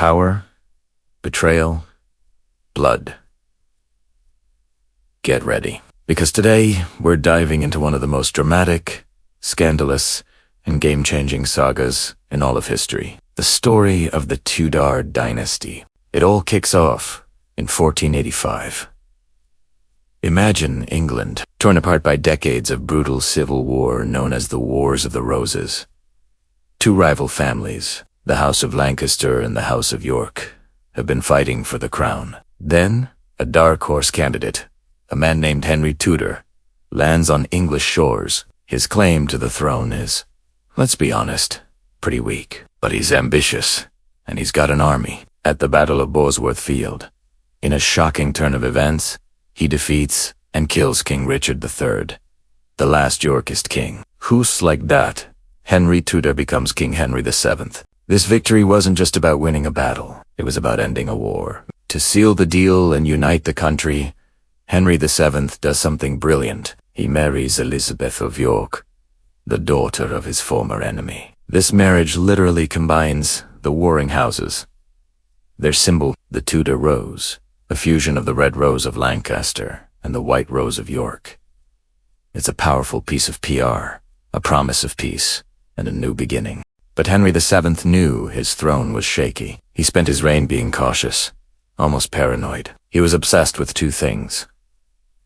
Power, betrayal, blood. Get ready, because today we're diving into one of the most dramatic, scandalous, and game-changing sagas in all of history. The story of the Tudor Dynasty. It all kicks off in 1485. Imagine England, torn apart by decades of brutal civil war known as the Wars of the Roses. Two rival families, the House of Lancaster and the House of York, have been fighting for the crown. Then, a dark horse candidate, a man named Henry Tudor, lands on English shores. His claim to the throne is, let's be honest, pretty weak. But he's ambitious, and he's got an army. At the Battle of Bosworth Field, in a shocking turn of events, he defeats and kills King Richard III, the last Yorkist king. Who's like that? Henry Tudor becomes King Henry VII. This victory wasn't just about winning a battle, it was about ending a war. To seal the deal and unite the country, Henry VII does something brilliant. He marries Elizabeth of York, the daughter of his former enemy. This marriage literally combines the warring houses. Their symbol, the Tudor rose, a fusion of the red rose of Lancaster and the white rose of York. It's a powerful piece of PR, a promise of peace, and a new beginning. But Henry VII knew his throne was shaky. He spent his reign being cautious, almost paranoid. He was obsessed with two things: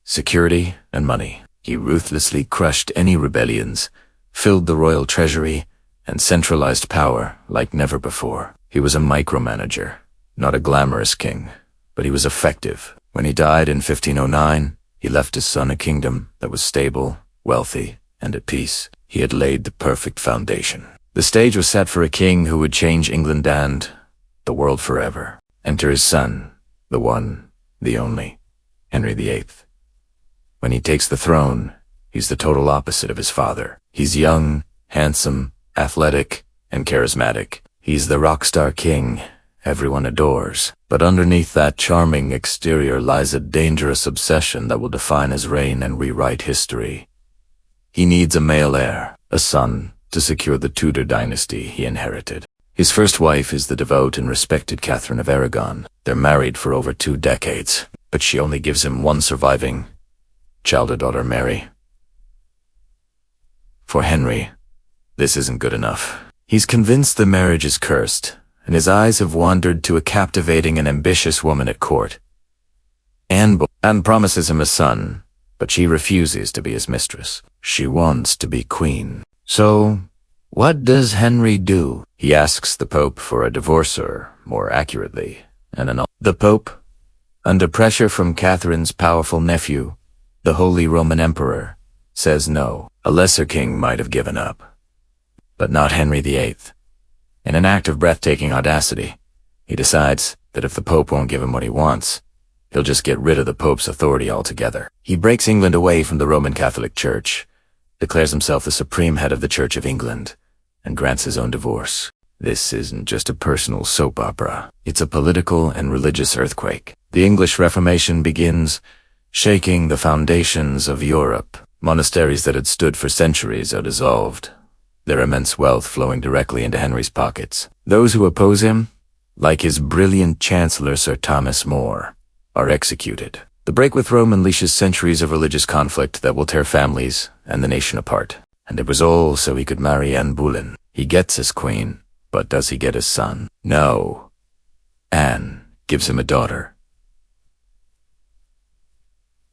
security and money. He ruthlessly crushed any rebellions, filled the royal treasury, and centralized power like never before. He was a micromanager, not a glamorous king, but he was effective. When he died in 1509, he left his son a kingdom that was stable, wealthy, and at peace. He had laid the perfect foundation. The stage was set for a king who would change England and the world forever. Enter his son, the one, the only, Henry VIII. When he takes the throne, he's the total opposite of his father. He's young, handsome, athletic, and charismatic. He's the rock star king everyone adores. But underneath that charming exterior lies a dangerous obsession that will define his reign and rewrite history. He needs a male heir, a son, to secure the Tudor dynasty he inherited. His first wife is the devout and respected Catherine of Aragon. They're married for over 2 decades, but she only gives him one surviving child, a daughter, Mary. For Henry, this isn't good enough. He's convinced the marriage is cursed, and his eyes have wandered to a captivating and ambitious woman at court. Anne promises him a son, but she refuses to be his mistress. She wants to be queen. So, what does Henry do? He asks the Pope for a divorce, or, more accurately, an annulment. The Pope, under pressure from Catherine's powerful nephew, the Holy Roman Emperor, says no. A lesser king might have given up, but not Henry VIII. In an act of breathtaking audacity, he decides that if the Pope won't give him what he wants, he'll just get rid of the Pope's authority altogether. He breaks England away from the Roman Catholic Church, declares himself the supreme head of the Church of England, and grants his own divorce. This isn't just a personal soap opera. It's a political and religious earthquake. The English Reformation begins, shaking the foundations of Europe. Monasteries that had stood for centuries are dissolved, their immense wealth flowing directly into Henry's pockets. Those who oppose him, like his brilliant Chancellor Sir Thomas More, are executed. The break with Rome unleashes centuries of religious conflict that will tear families and the nation apart. And it was all so he could marry Anne Boleyn. He gets his queen, but does he get his son? No. Anne gives him a daughter,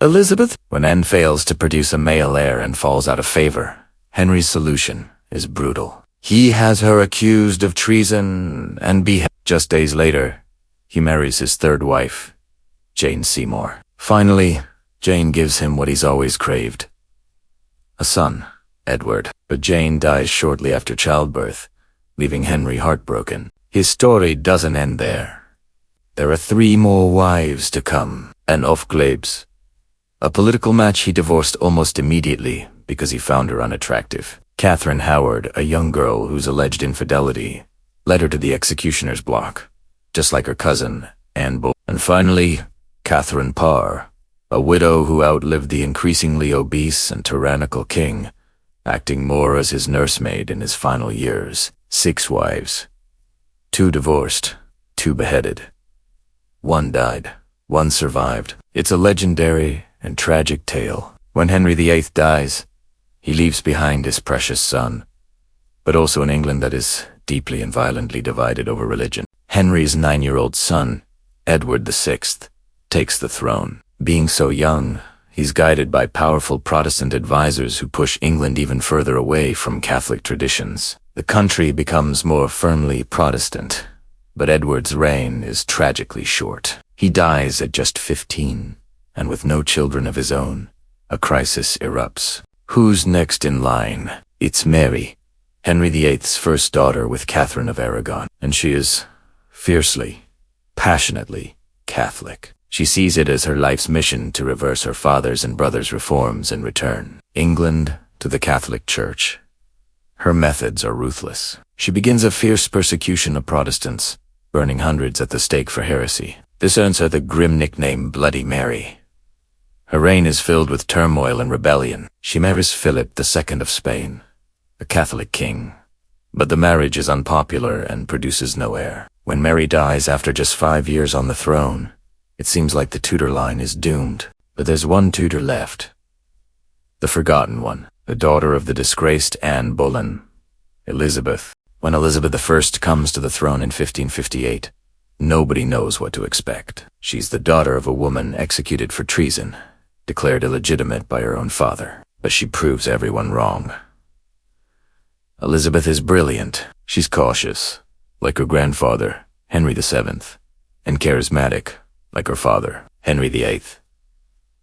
Elizabeth. When Anne fails to produce a male heir and falls out of favor, Henry's solution is brutal. He has her accused of treason and beheaded. Just days later, he marries his third wife, Jane Seymour. Finally, Jane gives him what he's always craved: a son, Edward. But Jane dies shortly after childbirth, leaving Henry heartbroken. His story doesn't end there. There are 3 more wives to come. Anne of Cleves, a political match he divorced almost immediately because he found her unattractive. Catherine Howard, a young girl whose alleged infidelity led her to the executioner's block, just like her cousin, Anne Boleyn. And finally, Catherine Parr, a widow who outlived the increasingly obese and tyrannical king, acting more as his nursemaid in his final years. 6 wives, 2 divorced, 2 2 beheaded. 1 died, 1 survived. It's a legendary and tragic tale. When Henry VIII dies, he leaves behind his precious son, but also an England that is deeply and violently divided over religion. Henry's 9-year-old son, Edward VI, takes the throne. Being so young, he's guided by powerful Protestant advisors who push England even further away from Catholic traditions. The country becomes more firmly Protestant, but Edward's reign is tragically short. He dies at just 15, and with no children of his own, a crisis erupts. Who's next in line? It's Mary, Henry VIII's first daughter with Catherine of Aragon, and she is fiercely, passionately Catholic. She sees it as her life's mission to reverse her father's and brother's reforms and return England to the Catholic Church. Her methods are ruthless. She begins a fierce persecution of Protestants, burning hundreds at the stake for heresy. This earns her the grim nickname Bloody Mary. Her reign is filled with turmoil and rebellion. She marries Philip II of Spain, a Catholic king. But the marriage is unpopular and produces no heir. When Mary dies after just 5 years on the throne, it seems like the Tudor line is doomed. But there's one Tudor left. The forgotten one, the daughter of the disgraced Anne Boleyn, Elizabeth. When Elizabeth I comes to the throne in 1558, nobody knows what to expect. She's the daughter of a woman executed for treason, declared illegitimate by her own father. But she proves everyone wrong. Elizabeth is brilliant. She's cautious, like her grandfather, Henry VII, and charismatic, like her father, Henry VIII.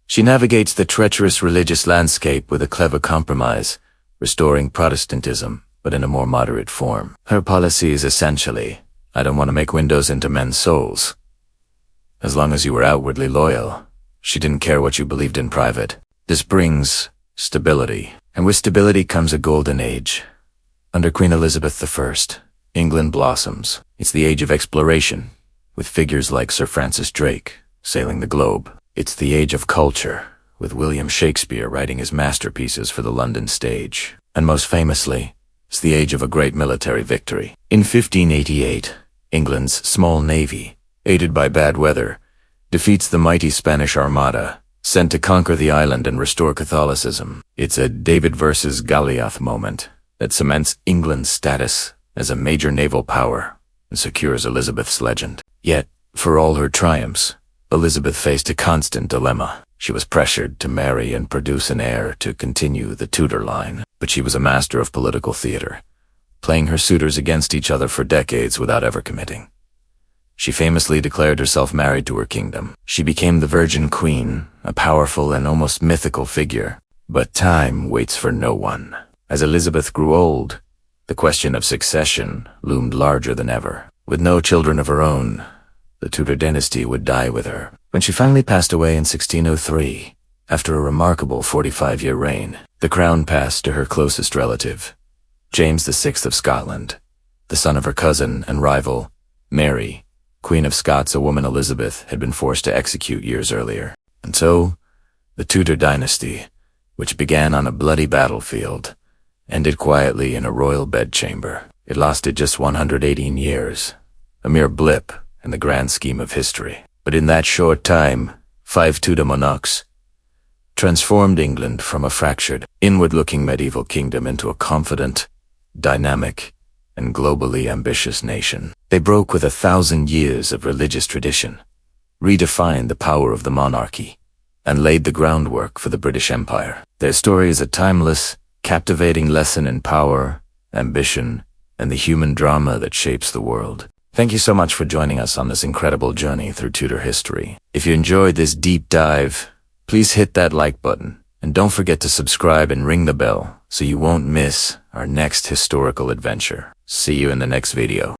She navigates the treacherous religious landscape with a clever compromise, restoring Protestantism, but in a more moderate form. Her policy is essentially, I don't want to make windows into men's souls. As long as you were outwardly loyal, she didn't care what you believed in private. This brings stability, and with stability comes a golden age. Under Queen Elizabeth I, England blossoms. It's the age of exploration, with figures like Sir Francis Drake sailing the globe. It's the age of culture, with William Shakespeare writing his masterpieces for the London stage. And most famously, it's the age of a great military victory. In 1588, England's small navy, aided by bad weather, defeats the mighty Spanish Armada, sent to conquer the island and restore Catholicism. It's a David versus Goliath moment that cements England's status as a major naval power and secures Elizabeth's legend. Yet, for all her triumphs, Elizabeth faced a constant dilemma. She was pressured to marry and produce an heir to continue the Tudor line, but she was a master of political theater, playing her suitors against each other for decades without ever committing. She famously declared herself married to her kingdom. She became the Virgin Queen, a powerful and almost mythical figure. But time waits for no one. As Elizabeth grew old, the question of succession loomed larger than ever. With no children of her own, the Tudor dynasty would die with her. When she finally passed away in 1603, after a remarkable 45-year reign, the crown passed to her closest relative, James VI of Scotland, the son of her cousin and rival, Mary, Queen of Scots, a woman Elizabeth had been forced to execute years earlier. And so, the Tudor dynasty, which began on a bloody battlefield, ended quietly in a royal bedchamber. It lasted just 118 years, a mere blip in the grand scheme of history. But in that short time, 5 Tudor monarchs transformed England from a fractured, inward-looking medieval kingdom into a confident, dynamic, and globally ambitious nation. They broke with 1,000 years of religious tradition, redefined the power of the monarchy, and laid the groundwork for the British Empire. Their story is a timeless, captivating lesson in power, ambition, and the human drama that shapes the world. Thank you so much for joining us on this incredible journey through Tudor history. If you enjoyed this deep dive, please hit that like button, and don't forget to subscribe and ring the bell so you won't miss our next historical adventure. See you in the next video.